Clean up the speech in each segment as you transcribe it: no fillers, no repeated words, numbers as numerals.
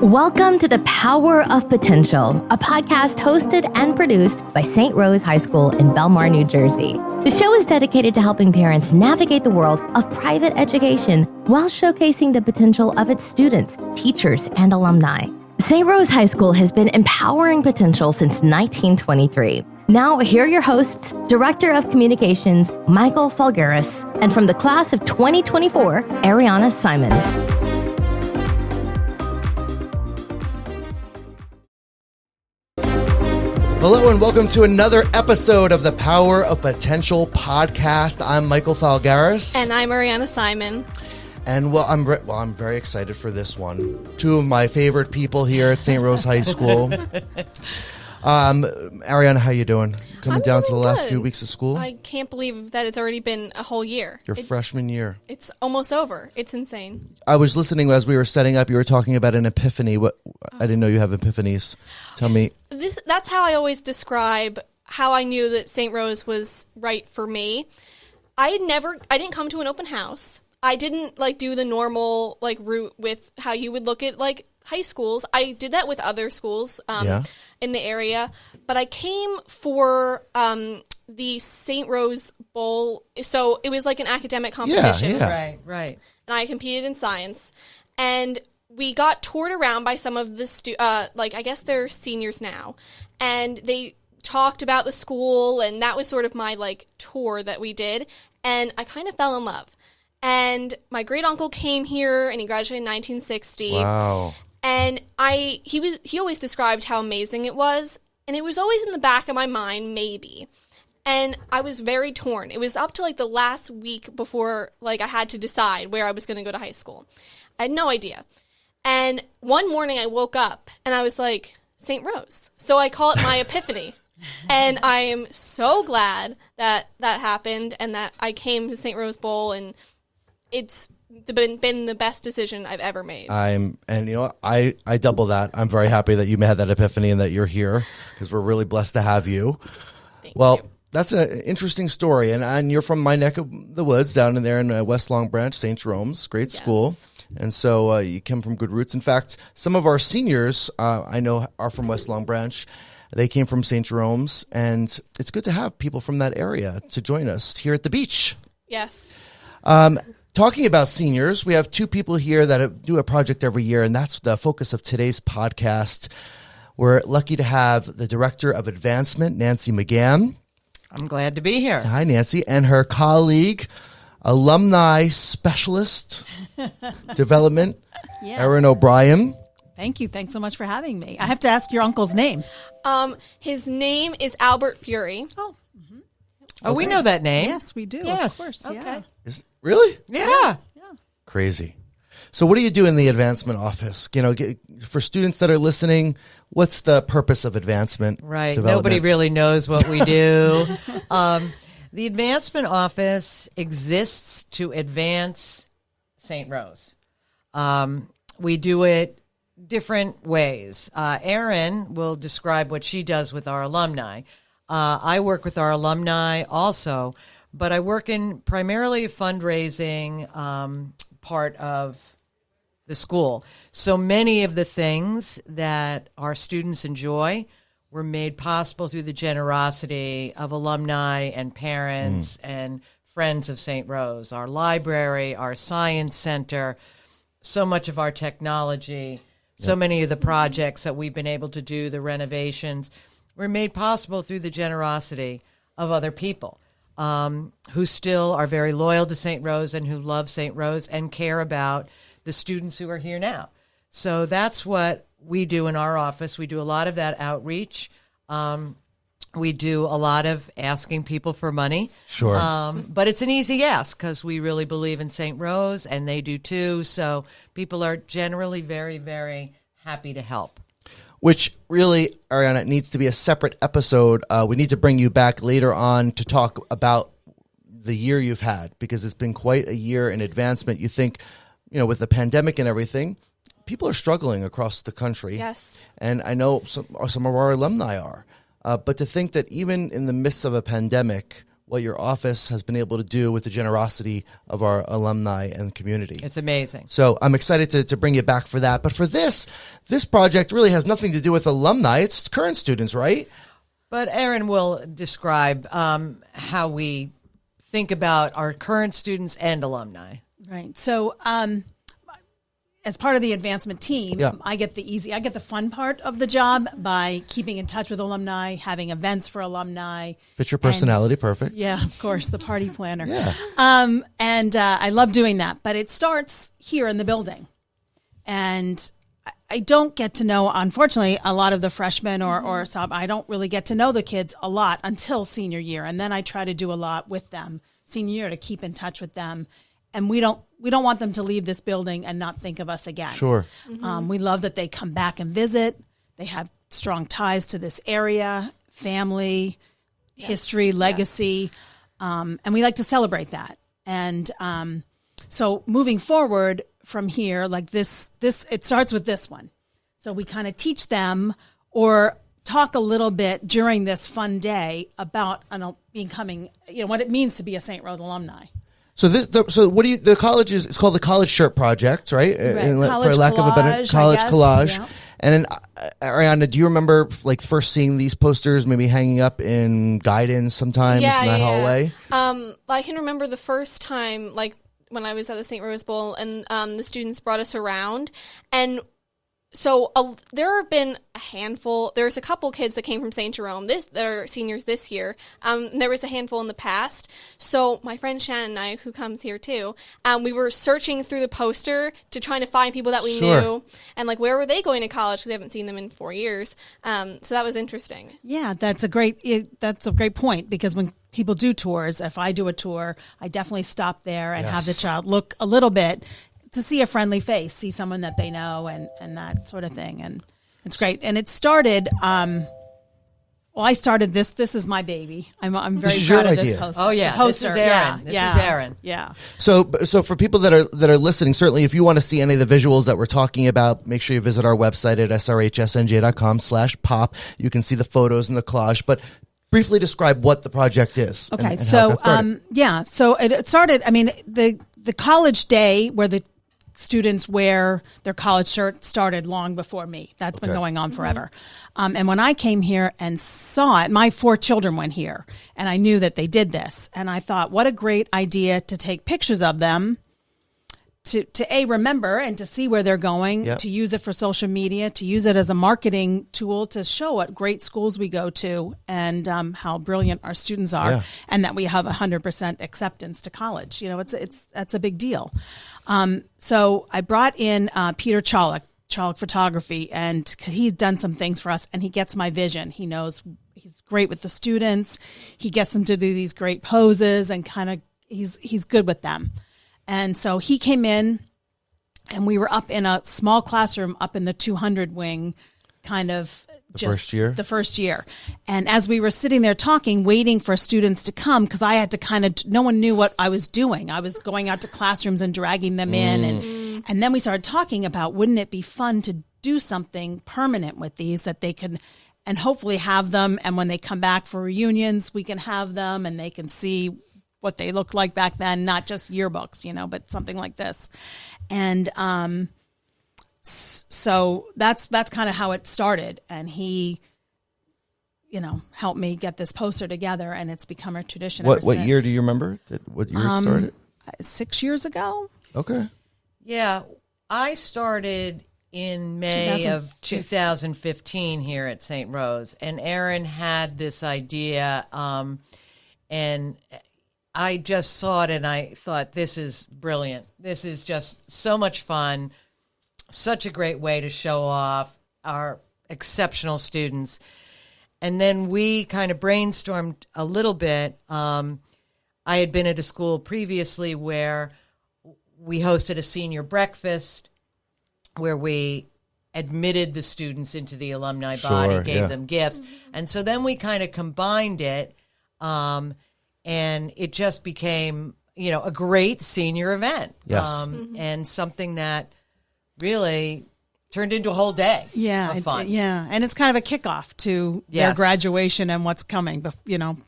Welcome to The Power of Potential, a podcast hosted and produced by St. Rose High School in Belmar, New Jersey. The show is dedicated to helping parents navigate the world of private education while showcasing the potential of its students, teachers, and alumni. St. Rose High School has been empowering potential since 1923. Now, here are your hosts, Director of Communications, Michael Falgaris, and from the class of 2024, Arianna Simon. Hello and welcome to another episode of the Power of Potential podcast. I'm Michael Falgaris. And I'm Arianna Simon. And I'm very excited for this one. Two of my favorite people here at St. Rose High School. Arianna, how you doing? Coming down to the last few weeks of school? I can't believe that it's already been a whole year. Your freshman year. It's almost over. It's insane. I was listening as we were setting up. You were talking about an epiphany. I didn't know you have epiphanies. Tell me. That's how I always describe how I knew that St. Rose was right for me. I didn't come to an open house. I didn't do the normal route with how you would look at high schools. I did that with other schools in the area, but I came for the St. Rose Bowl. So it was like an academic competition. Yeah. Right. And I competed in science, and we got toured around by some of the I guess they're seniors now, and they talked about the school, and that was sort of my tour that we did, and I kind of fell in love. And my great uncle came here, and he graduated in 1960. Wow. And he always described how amazing it was, and it was always in the back of my mind, maybe. And I was very torn. It was up to the last week before I had to decide where I was going to go to high school. I had no idea. And one morning I woke up and I was like, St. Rose. So I call it my epiphany. And I am so glad that that happened and that I came to St. Rose Bowl, and it's been the best decision I've ever made. I double that. I'm very happy that you had that epiphany and that you're here, because we're really blessed to have you. Thank you. That's an interesting story, and you're from my neck of the woods down in there in West Long Branch, St. Jerome's, great school. And so you came from good roots. In fact, some of our seniors I know are from West Long Branch. They came from St. Jerome's, and it's good to have people from that area to join us here at the beach. Yes. Talking about seniors, we have two people here that do a project every year, and that's the focus of today's podcast. We're lucky to have the Director of Advancement, Nancy McGaughan. I'm glad to be here. Hi, Nancy. And her colleague, Alumni Specialist Development, Yes. Erin O'Brien. Thank you. Thanks so much for having me. I have to ask your uncle's name. His name is Albert Fury. Oh, Oh, we know that name. yes, we do. Yes. Of course. Okay. Yeah. Really? Yeah. Crazy. So what do you do in the advancement office? For students that are listening, what's the purpose of advancement? Right. Development? Nobody really knows what we do. The advancement office exists to advance St. Rose. We do it different ways. Erin will describe what she does with our alumni. I work with our alumni also, but I work in primarily a fundraising part of the school. So many of the things that our students enjoy were made possible through the generosity of alumni and parents and friends of St. Rose. Our library, our science center, so much of our technology, so many of the projects that we've been able to do, the renovations, were made possible through the generosity of other people who still are very loyal to St. Rose and who love St. Rose and care about the students who are here now. So that's what we do in our office. We do a lot of that outreach. We do a lot of asking people for money. Sure. But it's an easy ask because we really believe in St. Rose, and they do too. So people are generally very, very happy to help. Which really, Arianna, needs to be a separate episode. We need to bring you back later on to talk about the year you've had, because it's been quite a year in advancement. You think, with the pandemic and everything, people are struggling across the country. Yes. And I know some of our alumni are. But to think that even in the midst of a pandemic, what your office has been able to do with the generosity of our alumni and community. It's amazing. So I'm excited to bring you back for that. But for this project really has nothing to do with alumni. It's current students, right? But Erin will describe how we think about our current students and alumni. Right. So, as part of the advancement team, Yeah. I get the fun part of the job by keeping in touch with alumni, having events for alumni. Fit your personality, perfect. Yeah, of course, the party planner. Yeah. And I love doing that, but it starts here in the building. And I don't get to know, unfortunately, a lot of the freshmen or sub. I don't really get to know the kids a lot until senior year. And then I try to do a lot with them senior year to keep in touch with them. And we don't want them to leave this building and not think of us again. Sure. We love that they come back and visit. They have strong ties to this area, family, history, legacy. And we like to celebrate that. And so moving forward from here, like this, it starts with this one. So we kind of teach them or talk a little bit during this fun day about becoming, what it means to be a St. Rose alumni. So the college it's called the College Shirt Project, right? College for lack of a better Collage, College I guess. Collage. Yeah. And then, Arianna, do you remember like first seeing these posters maybe hanging up in guidance sometimes in that hallway? I can remember the first time, like when I was at the St. Rose Bowl, and the students brought us around, and so there have been a handful. There's a couple kids that came from St. Jerome. They're seniors this year. There was a handful in the past. So my friend Shannon and I, who comes here too, we were searching through the poster to try to find people that we knew, and like where were they going to college? We haven't seen them in 4 years. So that was interesting. Yeah, that's a great point, because when people do tours, if I do a tour, I definitely stop there and have the child look a little bit to see a friendly face, see someone that they know, and that sort of thing. And it's great. And it started, I started this. This is my baby. I'm very proud of this poster. Oh, yeah. This is Erin. This is Erin. Yeah. So for people that are listening, certainly if you want to see any of the visuals that we're talking about, make sure you visit our website at srhsnj.com/pop. You can see the photos and the collage, but briefly describe what the project is. Okay. And So, how it got started. So it started, the college day where the students wear their college shirt started long before me. That's been going on forever. And when I came here and saw it, my 4 children went here, and I knew that they did this. And I thought, what a great idea to take pictures of them, to remember and to see where they're going, to use it for social media, to use it as a marketing tool to show what great schools we go to and how brilliant our students are, and that we have 100% acceptance to college. That's a big deal. So I brought in Peter Chollick Photography, and he's done some things for us, and he gets my vision. He knows he's great with the students. He gets them to do these great poses, and kind of he's good with them. And so he came in, and we were up in a small classroom up in the 200 wing, kind of the first year. And as we were sitting there talking, waiting for students to come, because I had to no one knew what I was doing. I was going out to classrooms and dragging them in. And then we started talking about, wouldn't it be fun to do something permanent with these, that they can, and hopefully have them. And when they come back for reunions, we can have them and they can see what they looked like back then, not just yearbooks, but something like this. And so that's kind of how it started. And he, helped me get this poster together, and it's become a tradition. What year do you remember? What year it started? 6 years ago. Okay. Yeah, I started in May of 2015 here at St. Rose, and Erin had this idea, and I just saw it and I thought, this is brilliant. This is just so much fun, such a great way to show off our exceptional students. And then we kind of brainstormed a little bit. I had been at a school previously where we hosted a senior breakfast where we admitted the students into the alumni body, gave them gifts. And so then we kind of combined it, and it just became, a great senior event. Yes. And something that really turned into a whole day. Of fun. And it's kind of a kickoff to their graduation and what's coming.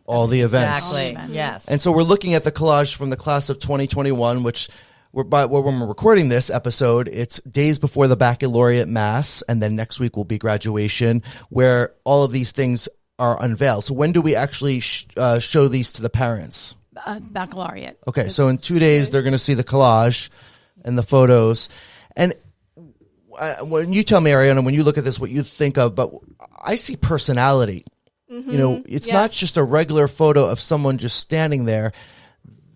All the events. Exactly. Yes. And so we're looking at the collage from the class of 2021, which when we're recording this episode, it's days before the Baccalaureate Mass, and then next week will be graduation, where all of these things are unveiled. So when do we actually show these to the parents? Baccalaureate. Okay, so in 2 days, they're going to see the collage and the photos. And when you tell me, Arianna, when you look at this, what you think of, but I see personality. It's not just a regular photo of someone just standing there.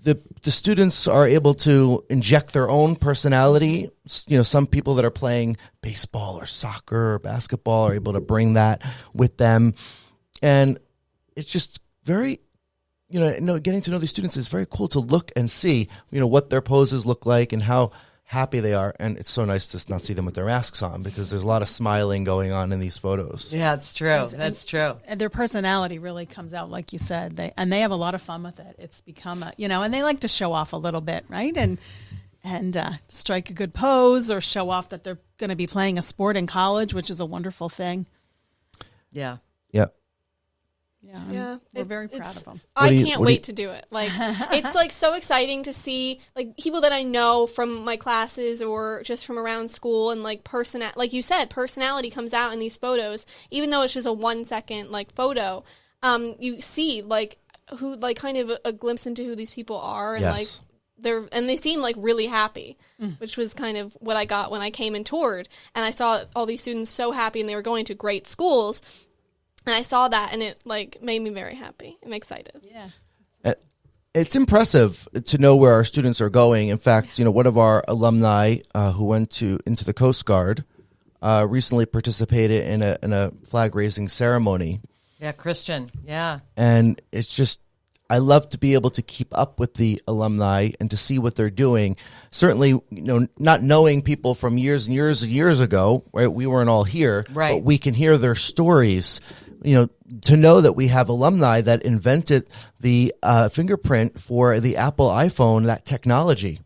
The students are able to inject their own personality. Some people that are playing baseball or soccer or basketball are able to bring that with them. And it's just very, getting to know these students is very cool to look and see, what their poses look like and how happy they are. And it's so nice to not see them with their masks on, because there's a lot of smiling going on in these photos. Yeah, it's true. That's true. And their personality really comes out, like you said. They have a lot of fun with it. It's become and they like to show off a little bit, right? And strike a good pose or show off that they're going to be playing a sport in college, which is a wonderful thing. Yeah. Yep. Yeah, we're very proud of them. I can't wait to do it. Like, it's like so exciting to see like people that I know from my classes or just from around school, and like like you said, personality comes out in these photos, even though it's just a 1 second like photo. You see like who, like, kind of a glimpse into who these people are, and like they seem like really happy, which was kind of what I got when I came and toured, and I saw all these students so happy, and they were going to great schools. And I saw that, and it like made me very happy. I'm excited. Yeah, it's impressive to know where our students are going. In fact, one of our alumni who went into the Coast Guard recently participated in a flag raising ceremony. Yeah, Christian. Yeah, and it's just, I love to be able to keep up with the alumni and to see what they're doing. Certainly, not knowing people from years and years and years ago, right? We weren't all here, right? But we can hear their stories. To know that we have alumni that invented the fingerprint for the Apple iPhone, that technology.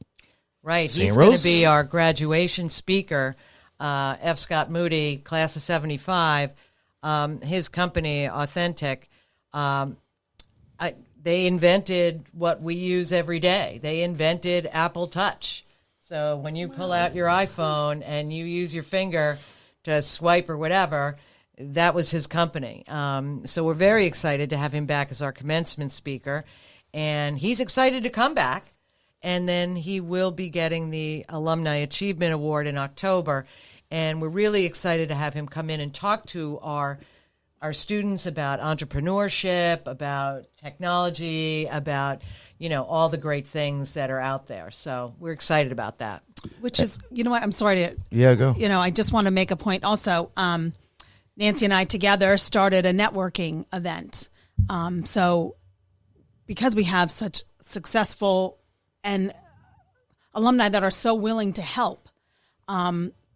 Right. He's going to be our graduation speaker, F. Scott Moody, class of 75. His company, Authentic, they invented what we use every day. They invented Apple Touch. So when you pull out your iPhone and you use your finger to swipe or whatever, that was his company. So we're very excited to have him back as our commencement speaker. And he's excited to come back. And then he will be getting the Alumni Achievement Award in October. And we're really excited to have him come in and talk to our students about entrepreneurship, about technology, about, all the great things that are out there. So we're excited about that. Which is, what, I'm sorry to... Yeah, go. I just want to make a point also. Nancy and I together started a networking event. So because we have such successful and alumni that are so willing to help,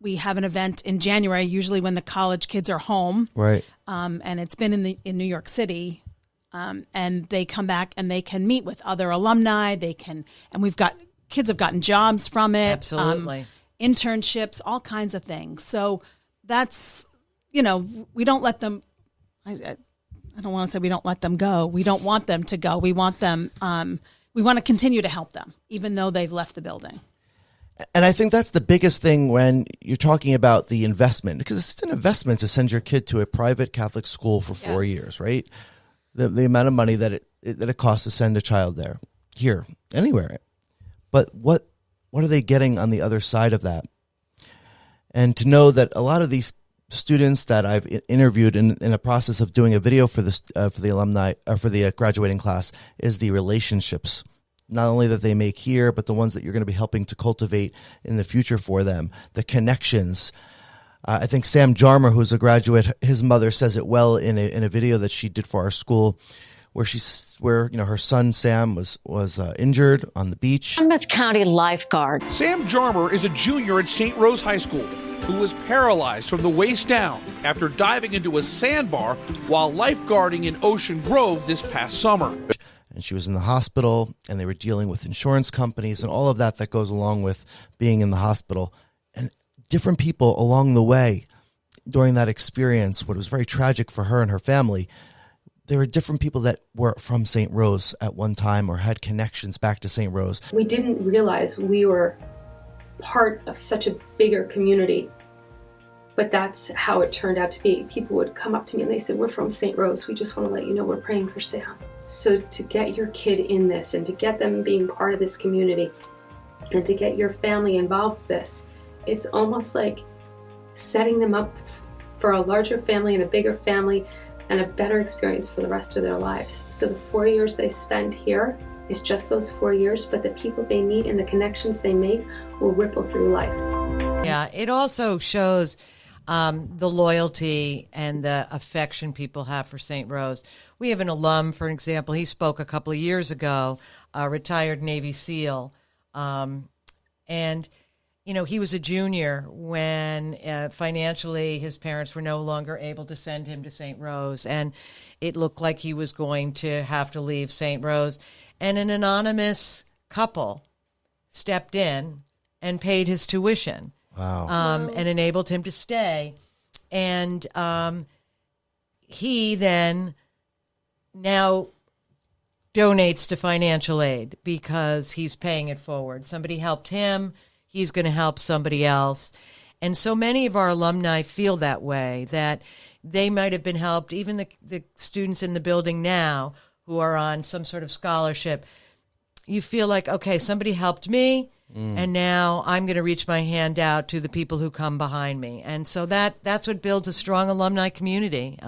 we have an event in January, usually when the college kids are home. Right. And it's been in New York City. And they come back and they can meet with other alumni. And kids have gotten jobs from it. Absolutely. Internships, all kinds of things. So that's... we don't let them, I don't want to say we don't let them go. We don't want them to go. We want them, we want to continue to help them, even though they've left the building. And I think that's the biggest thing when you're talking about the investment, because it's an investment to send your kid to a private Catholic school for 4 years, right? The amount of money that it costs to send a child there, here, anywhere. But what are they getting on the other side of that? And to know that a lot of these students that I've interviewed in the process of doing a video for the alumni for the graduating class is the relationships, not only that they make here, but the ones that you're going to be helping to cultivate in the future for them, the connections. I think Sam Jarmer, who's a graduate, his mother says it well in a video that she did for our school, where her son Sam was injured on the beach. Monmouth County lifeguard Sam Jarmer is a junior at St. Rose High School who was paralyzed from the waist down after diving into a sandbar while lifeguarding in Ocean Grove this past summer. And she was in the hospital, and they were dealing with insurance companies and all of that goes along with being in the hospital. And different people along the way during that experience. What was very tragic for her and her family, there were different people that were from St. Rose at one time or had connections back to St. Rose. We didn't realize we were part of such a bigger community, but that's how it turned out to be. People would come up to me and they said, we're from St. Rose. We just want to let you know we're praying for Sam. So to get your kid in this and to get them being part of this community and to get your family involved with this, it's almost like setting them up for a larger family and a bigger family and a better experience for the rest of their lives. So the 4 years they spend here is just those 4 years, but the people they meet and the connections they make will ripple through life. Yeah, it also shows the loyalty and the affection people have for St. Rose. We have an alum, for example, he spoke a couple of years ago, a retired Navy SEAL, and you know, he was a junior when financially his parents were no longer able to send him to St. Rose, and it looked like he was going to have to leave St. Rose. And an anonymous couple stepped in and paid his tuition. Wow. And enabled him to stay. And he then now donates to financial aid because he's paying it forward. Somebody helped him. He's going to help somebody else. And so many of our alumni feel that way, that they might have been helped, even the students in the building now who are on some sort of scholarship. You feel like, okay, somebody helped me, and now I'm going to reach my hand out to the people who come behind me. And so that's what builds a strong alumni community.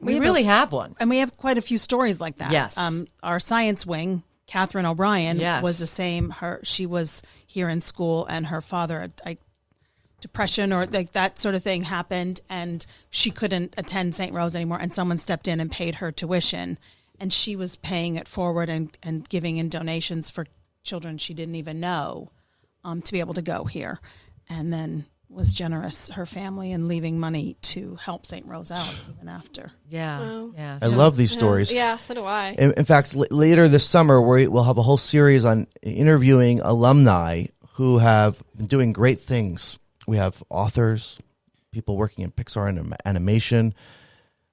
We really have one. And we have quite a few stories like that. Yes. Our science wing, Erin O'Brien, Yes. was the same. She was here in school, and her father had depression or like that sort of thing happened, and she couldn't attend St. Rose anymore, and someone stepped in and paid her tuition, and she was paying it forward and giving in donations for children she didn't even know to be able to go here, and then was generous, her family, in leaving money to help St. Rose out even after. Yeah. Wow. Yeah. I love these stories. Yeah, so do I. In fact, later this summer, we'll have a whole series on interviewing alumni who have been doing great things. We have authors, people working in Pixar and animation.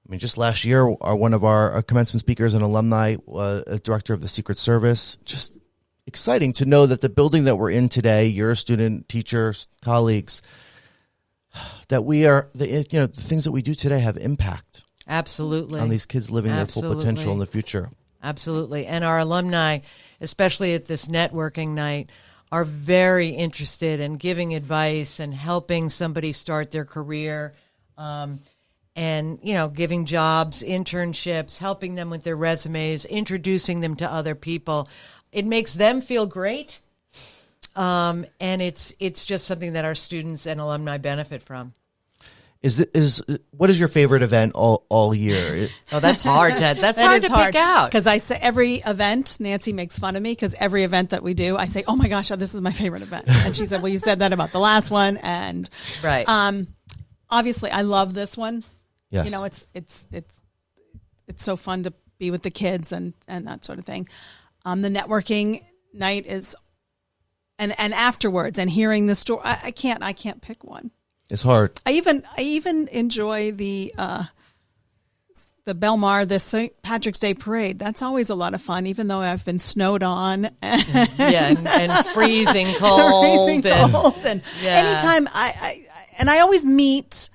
I mean, just last year, one of our commencement speakers and alumni was a director of the Secret Service. Just exciting to know that the building that we're in today, you're a student, teachers, colleagues, that we are, the things that we do today have impact. Absolutely. On these kids living their full potential in the future. Absolutely. And our alumni, especially at this networking night, are very interested in giving advice and helping somebody start their career, and, giving jobs, internships, helping them with their resumes, introducing them to other people. It makes them feel great. And it's just something that our students and alumni benefit from. What is your favorite event all year? Oh, that's hard. That's hard to pick out. Because I say every event, Nancy makes fun of me because every event that we do, I say, "Oh my gosh, this is my favorite event," and she said, "Well, you said that about the last one," and right. Obviously, I love this one. Yes. It's so fun to be with the kids and that sort of thing. The networking night is, and afterwards, and hearing the story. I can't pick one. It's hard. I even enjoy the Belmar, the St. Patrick's Day Parade. That's always a lot of fun, even though I've been snowed on. And freezing cold. And anytime I always meet,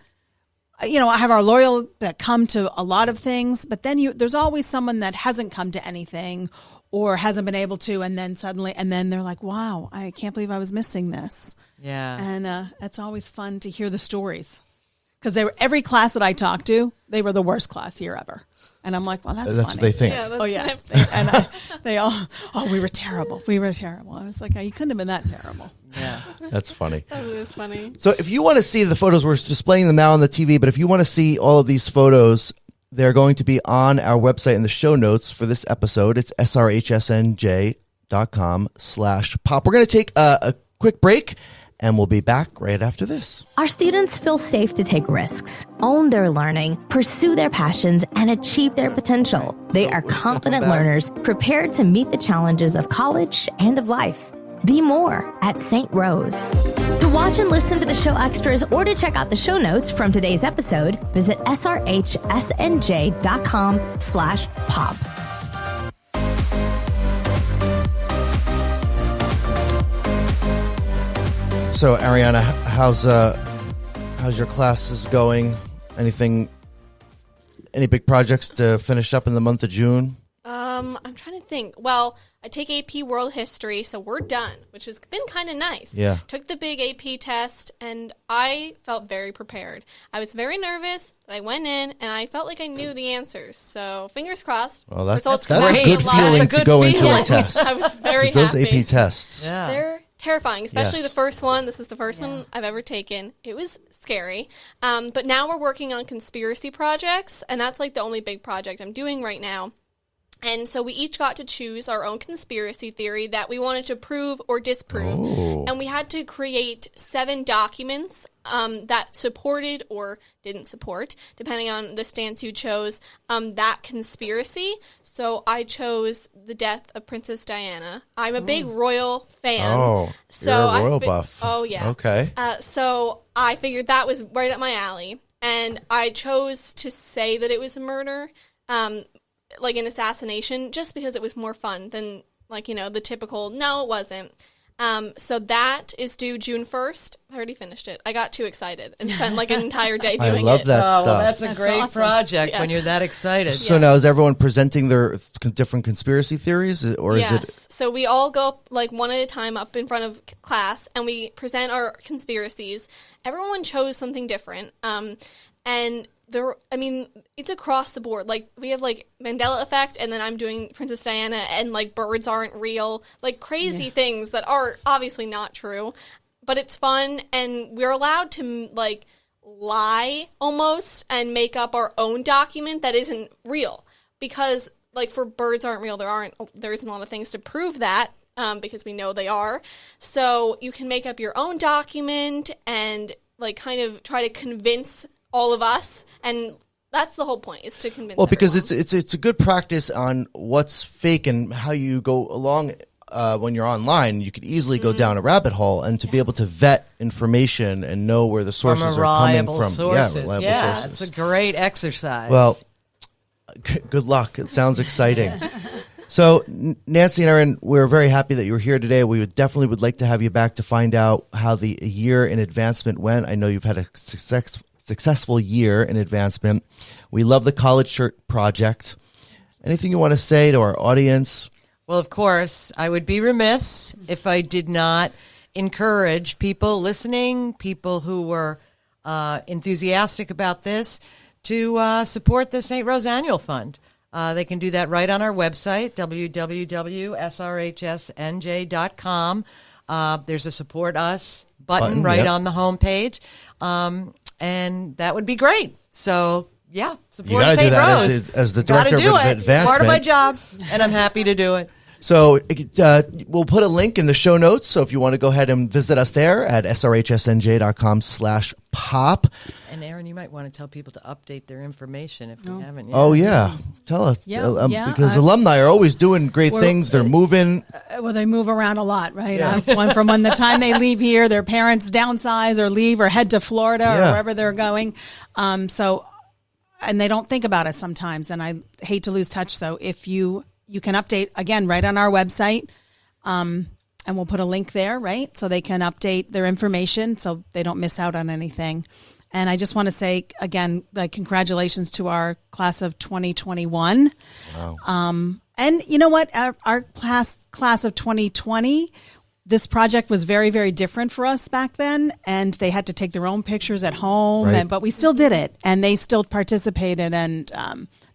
I have our loyal that come to a lot of things, but then there's always someone that hasn't come to anything or hasn't been able to, and then they're like, wow, I can't believe I was missing this. Yeah. And it's always fun to hear the stories. Because every class that I talked to, they were the worst class year ever. And I'm like, well, that's funny. What they think. Yeah, and they all, we were terrible. We were terrible. I was like, you couldn't have been that terrible. Yeah. That's funny. That is funny. So if you want to see the photos, we're displaying them now on the TV, but if you want to see all of these photos, they're going to be on our website in the show notes for this episode. It's srhsnj.com/pop. We're going to take a quick break, and we'll be back right after this. Our students feel safe to take risks, own their learning, pursue their passions, and achieve their potential. They are confident learners prepared to meet the challenges of college and of life. Be more at St. Rose. To watch and listen to the show extras or to check out the show notes from today's episode, visit srhsnj.com/pop. So, Arianna, how's your classes going? Any big projects to finish up in the month of June? I'm trying to think. Well, I take AP World History, so we're done, which has been kind of nice. Yeah. Took the big AP test, and I felt very prepared. I was very nervous, but I went in, and I felt like I knew the answers. So, fingers crossed. Well, that's Results a come out good a lot. feeling That's a to go good into a feeling. test. I was very Those happy. AP tests. Yeah. They're terrifying, especially Yes. the first one. This is the first one I've ever taken. It was scary. But now we're working on conspiracy projects, and that's like the only big project I'm doing right now. And so we each got to choose our own conspiracy theory that we wanted to prove or disprove. Oh. And we had to create 7 documents that supported or didn't support, depending on the stance you chose, that conspiracy. So I chose the death of Princess Diana. I'm a big royal fan. Oh, so you're a royal fi- buff. Oh, yeah. Okay. So I figured that was right up my alley. And I chose to say that it was a murder, like an assassination, just because it was more fun than, like, you know, the typical, no, it wasn't. So that is due June 1st. I already finished it. I got too excited and spent like an entire day doing it. I love that Oh, stuff. well, that's a That's great awesome. project Yes. when you're that excited. So now is everyone presenting their different conspiracy theories, or is Yes. it? So we all go like one at a time up in front of class, and we present our conspiracies. Everyone chose something different. And there, I mean, it's across the board. Like, we have like Mandela effect, and then I'm doing Princess Diana, and like birds aren't real, like crazy things that are obviously not true, but it's fun, and we're allowed to like lie almost and make up our own document that isn't real, because like for birds aren't real, there isn't a lot of things to prove that. Because we know they are. So you can make up your own document and like kind of try to convince all of us, and that's the whole point, is to convince Because everyone. it's a good practice on what's fake and how you go along when you're online. You could easily go down a rabbit hole, and to be able to vet information and know where the sources are coming from. Sources. Yeah, reliable Yeah, sources. it's a great exercise. Well, good luck. It sounds exciting. So, Nancy and Erin, we're very happy that you're here today. We would like to have you back to find out how the year in advancement went. I know you've had a successful year in advancement. We love the College Shirt Project. Anything you want to say to our audience? Well, of course, I would be remiss if I did not encourage people listening, people who were enthusiastic about this, to support the St. Rose Annual Fund. They can do that right on our website, www.srhsnj.com. There's a Support Us button right on the homepage, and that would be great. So, yeah, support gotta do St. that Rose. as the Gotta director do of it. advancement. Part of my job, and I'm happy to do it. So we'll put a link in the show notes. So if you want to go ahead and visit us there at srhsnj.com/pop. And Erin, you might want to tell people to update their information if you haven't yet. Oh, yeah. Tell us. Because alumni are always doing great things. They're moving. Well, they move around a lot, right? From when the time they leave here, their parents downsize or leave or head to Florida or wherever they're going. And they don't think about it sometimes. And I hate to lose touch. So if you can update, again, right on our website, and we'll put a link there, right? So they can update their information so they don't miss out on anything. And I just want to say, again, congratulations to our class of 2021. Wow. And you know what? Our class of 2020, this project was very, very different for us back then. And they had to take their own pictures at home, Right. but we still did it. And they still participated. And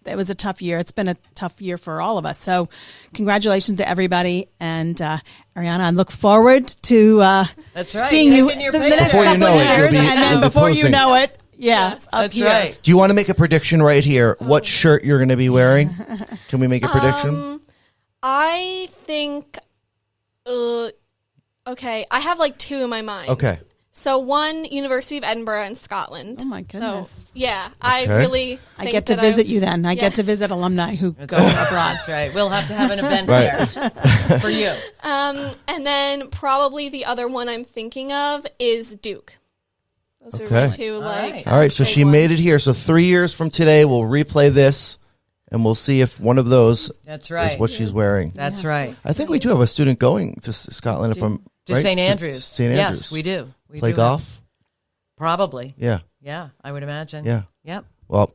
it was a tough year. It's been a tough year for all of us. So congratulations to everybody. And Arianna, I look forward to That's right. seeing you Taking your the picture. next Before you couple know of it, years. you'll be- And then you'll be before you posting. know it, it's up That's here. right. Do you want to make a prediction right here? What shirt you're going to be wearing? Can we make a prediction? I think, okay, I have like 2 in my mind. Okay. So one, University of Edinburgh in Scotland. Oh my goodness. So, yeah, I Okay. really I think get to that visit you then. I get to Yes. visit alumni who go abroad. That's right. We'll have to have an event Right. there for you. And then probably the other one I'm thinking of is Duke. Those are Okay. my two, right. All right, so big she ones. made it here. So 3 years from today, we'll replay this, and we'll see if one of those That's right. is what she's wearing. That's right. I think we do have a student going to Scotland. If I'm To right? St. Andrews. St. Andrews. Yes, we do. We Play do golf. Probably. Yeah. Yeah, I would imagine. Yeah. Yep. Well,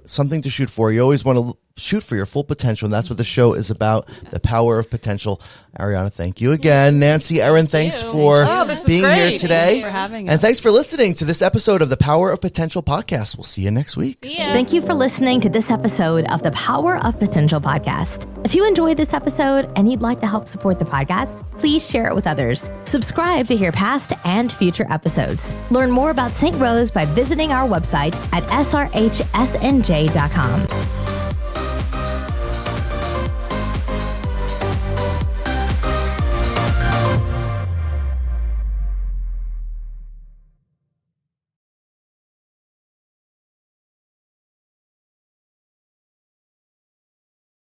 something to shoot for. You always want to shoot for your full potential, and that's what the show is about, the power of potential. Arianna, thank you again. Nancy, Erin, thanks for Oh, this is being here great. today. Thanks for having us. And thanks for listening to this episode of the Power of Potential podcast. We'll see you next week. Yeah. Thank you for listening to this episode of the Power of Potential podcast. If you enjoyed this episode and you'd like to help support the podcast, please share it with others. Subscribe to hear past and future episodes. Learn more about St. Rose by visiting our website at srhsnj.com.